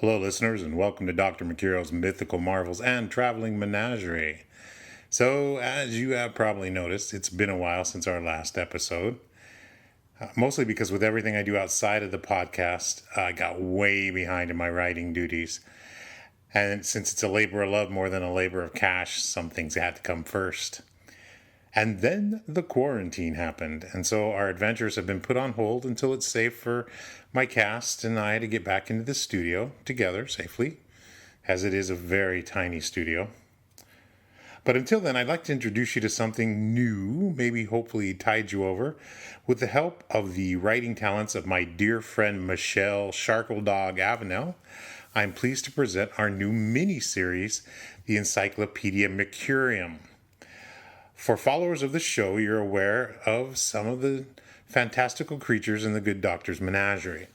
Hello, listeners, and welcome to Dr. Mecurio's Mythical Marvels and Traveling Menagerie. So, as you have probably noticed, it's been a while since our last episode. Mostly because with everything I do outside of the podcast, I got way behind in my writing duties. And since it's a labor of love more than a labor of cash, some things had to come first. And then the quarantine happened, and so our adventures have been put on hold until it's safe for my cast and I to get back into the studio together safely, as it is a very tiny studio. But until then, I'd like to introduce you to something new, maybe hopefully tide you over, with the help of the writing talents of my dear friend Michelle Sharkledog Avenell. I'm pleased to present our new mini-series, the Encyclopedia Mecurium. For followers of the show, you're aware of some of the fantastical creatures in the good Doctor's Menagerie.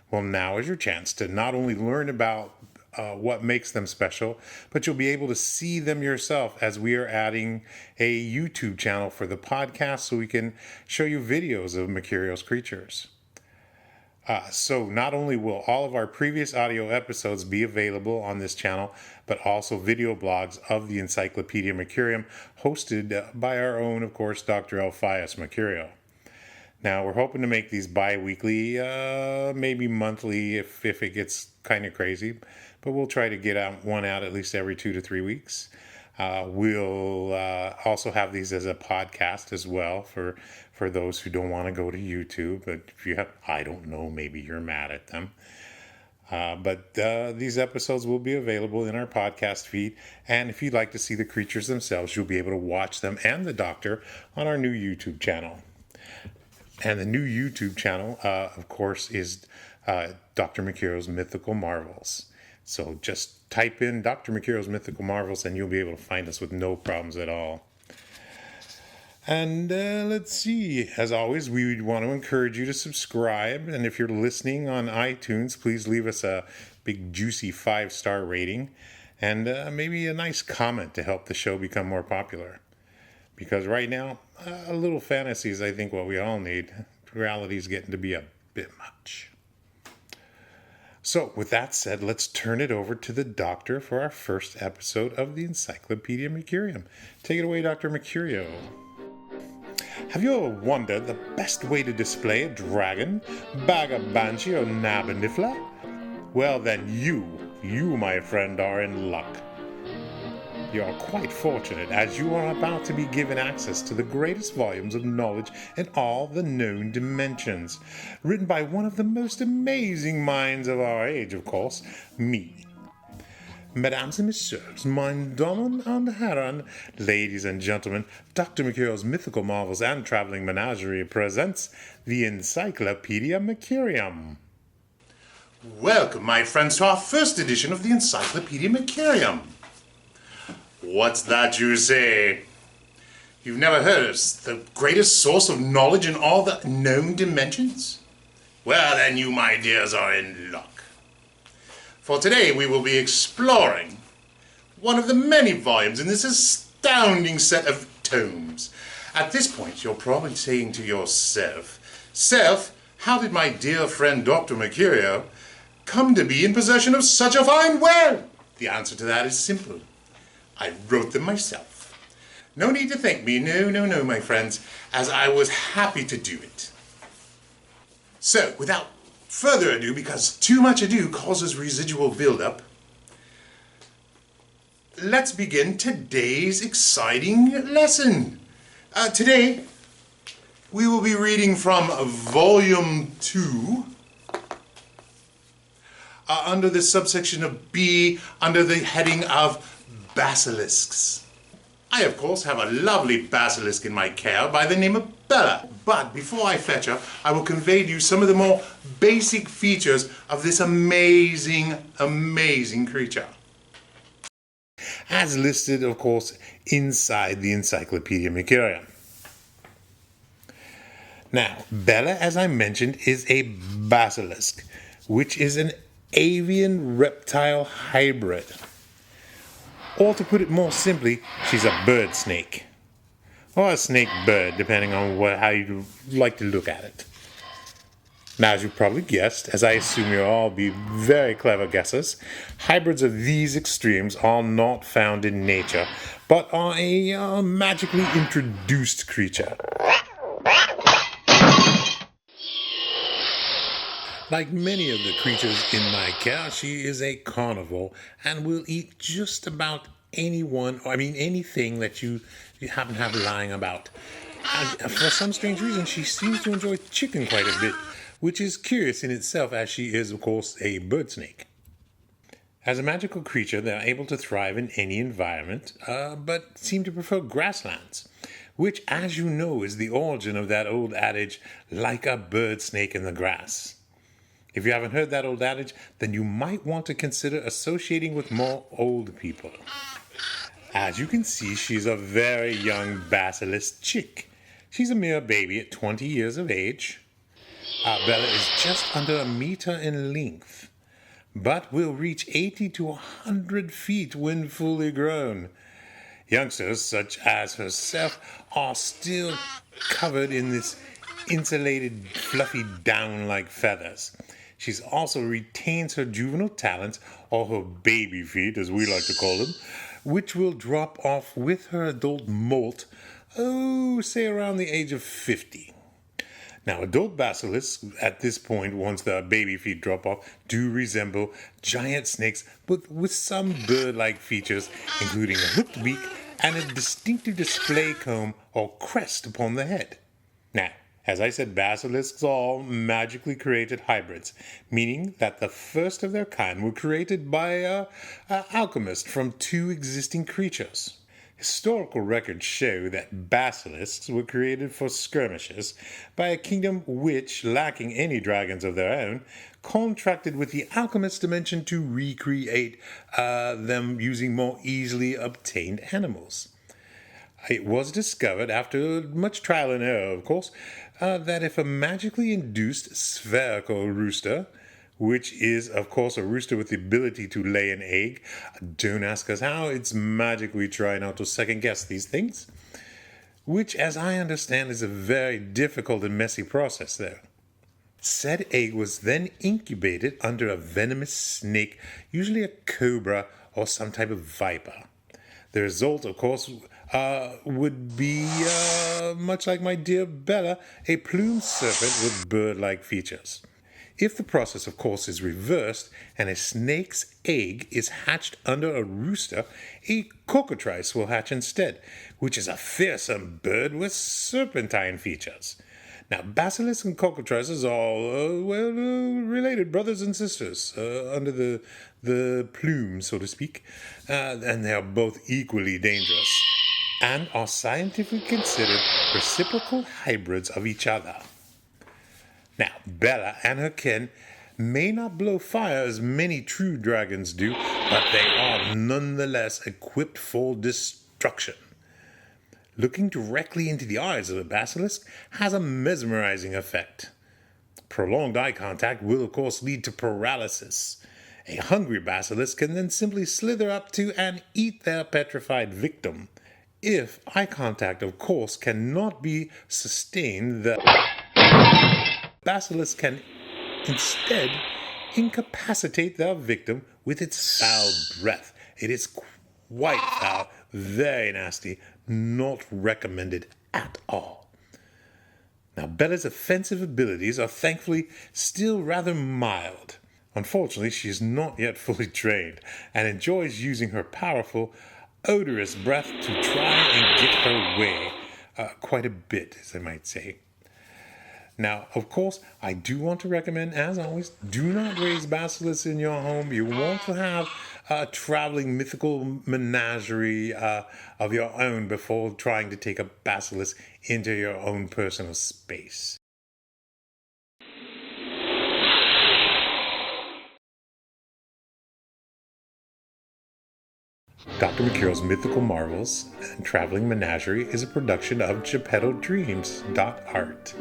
Well, now is your chance to not only learn about what makes them special, but you'll be able to see them yourself as we are adding a YouTube channel for the podcast so we can show you videos of Mecurio's creatures. So not only will all of our previous audio episodes be available on this channel, but also video blogs of the Encyclopedia Mecurium hosted by our own, of course, Dr. Mecurio. Now, we're hoping to make these bi-weekly, maybe monthly if it gets kind of crazy, but we'll try to get one out at least every 2 to 3 weeks. We'll also have these as a podcast as well for those who don't want to go to YouTube. But if you have, I don't know, maybe you're mad at them. But these episodes will be available in our podcast feed. And if you'd like to see the creatures themselves, you'll be able to watch them and the Doctor on our new YouTube channel. And the new YouTube channel, of course, is Dr. Mecurio's Mythical Marvels. So just type in Dr. Mecurio's Mythical Marvels and you'll be able to find us with no problems at all. And let's see, as always, we would want to encourage you to subscribe. And if you're listening on iTunes, please leave us a big juicy 5-star rating and maybe a nice comment to help the show become more popular. Because right now, a little fantasy is, I think, what we all need. Reality is getting to be a bit much. So, with that said, let's turn it over to the Doctor for our first episode of the Encyclopedia Mecurium. Take it away, Dr. Mecurio. Have you ever wondered the best way to display a dragon, banshee, or nabonifla? Well, then you, my friend, are in luck. You are quite fortunate, as you are about to be given access to the greatest volumes of knowledge in all the known dimensions, written by one of the most amazing minds of our age, of course, me. Mesdames and messieurs, meine Damen und Herren, ladies and gentlemen, Dr. Mecurio's Mythical Marvels and Traveling Menagerie presents the Encyclopedia Mecurium. Welcome, my friends, to our first edition of the Encyclopedia Mecurium. What's that you say? You've never heard of the greatest source of knowledge in all the known dimensions? Well, then you, my dears, are in luck. For today we will be exploring one of the many volumes in this astounding set of tomes. At this point, you're probably saying to yourself, how did my dear friend Dr. Mecurio come to be in possession of such a fine well? The answer to that is simple. I wrote them myself. No need to thank me, no, my friends, as I was happy to do it. So, without further ado, because too much ado causes residual buildup, let's begin today's exciting lesson. Today, we will be reading from Volume 2, under the subsection of B, under the heading of Basilisks. I, of course, have a lovely basilisk in my care by the name of Bella. But before I fetch her, I will convey to you some of the more basic features of this amazing creature. As listed, of course, inside the Encyclopedia Mecurium. Now, Bella, as I mentioned, is a basilisk, which is an avian reptile hybrid. Or to put it more simply, she's a bird snake. Or a snake bird, depending on how you like to look at it. Now, as you probably guessed, as I assume you'll all be very clever guessers, hybrids of these extremes are not found in nature, but are a magically introduced creature. Like many of the creatures in my care, she is a carnivore and will eat just about anything that you happen to have lying about. And for some strange reason, she seems to enjoy chicken quite a bit, which is curious in itself as she is, of course, a bird snake. As a magical creature, they are able to thrive in any environment, but seem to prefer grasslands, which, as you know, is the origin of that old adage, like a bird snake in the grass. If you haven't heard that old adage, then you might want to consider associating with more old people. As you can see, she's a very young basilisk chick. She's a mere baby at 20 years of age. Bella is just under a meter in length, but will reach 80 to 100 feet when fully grown. Youngsters, such as herself, are still covered in this insulated, fluffy down like feathers. She also retains her juvenile talents, or her baby feet, as we like to call them, which will drop off with her adult molt, say around the age of 50. Now, adult basilisks at this point, once the baby feet drop off, do resemble giant snakes, but with some bird-like features, including a hooked beak and a distinctive display comb or crest upon the head. Now, as I said, basilisks are all magically created hybrids, meaning that the first of their kind were created by an alchemist from two existing creatures. Historical records show that basilisks were created for skirmishes by a kingdom which, lacking any dragons of their own, contracted with the alchemist dimension to recreate them using more easily obtained animals. It was discovered, after much trial and error, of course, that if a magically induced spherical rooster, which is, of course, a rooster with the ability to lay an egg, don't ask us how, it's magically trying not to second guess these things, which, as I understand, is a very difficult and messy process there. Said egg was then incubated under a venomous snake, usually a cobra or some type of viper. The result, of course, would be, much like my dear Bella, a plumed serpent with bird-like features. If the process, of course, is reversed and a snake's egg is hatched under a rooster, a cockatrice will hatch instead, which is a fearsome bird with serpentine features. Now, basilisks and cockatrices are, related brothers and sisters under the plume, so to speak, and they are both equally dangerous and are scientifically considered reciprocal hybrids of each other. Now, Bella and her kin may not blow fire as many true dragons do, but they are nonetheless equipped for destruction. Looking directly into the eyes of a basilisk has a mesmerizing effect. Prolonged eye contact will, of course, lead to paralysis. A hungry basilisk can then simply slither up to and eat their petrified victim. If eye contact, of course, cannot be sustained, the basilisk can instead incapacitate their victim with its foul breath. It is quite foul, very nasty, not recommended at all. Now, Bella's offensive abilities are thankfully still rather mild. Unfortunately, she is not yet fully trained and enjoys using her powerful, odorous breath to try and get her way quite a bit, as I might say. Now, of course, I do want to recommend, as always, do not raise basilisks in your home. You want to have a traveling mythical menagerie of your own before trying to take a basilisk into your own personal space. Dr. Mecurio's Mythical Marvels and Traveling Menagerie is a production of GeppettoDreams.art.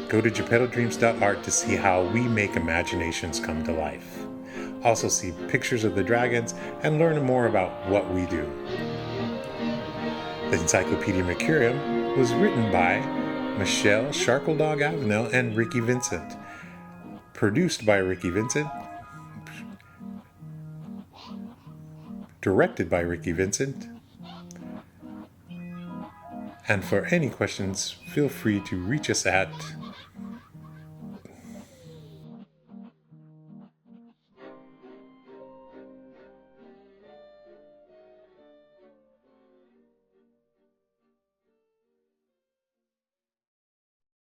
Go to GeppettoDreams.art to see how we make imaginations come to life. Also see pictures of the dragons and learn more about what we do. The Encyclopedia Mecurium was written by Michelle Sharkledog Avenell and Ricky Vincent. produced by Ricky Vincent, directed by Ricky Vincent. And for any questions, feel free to reach us at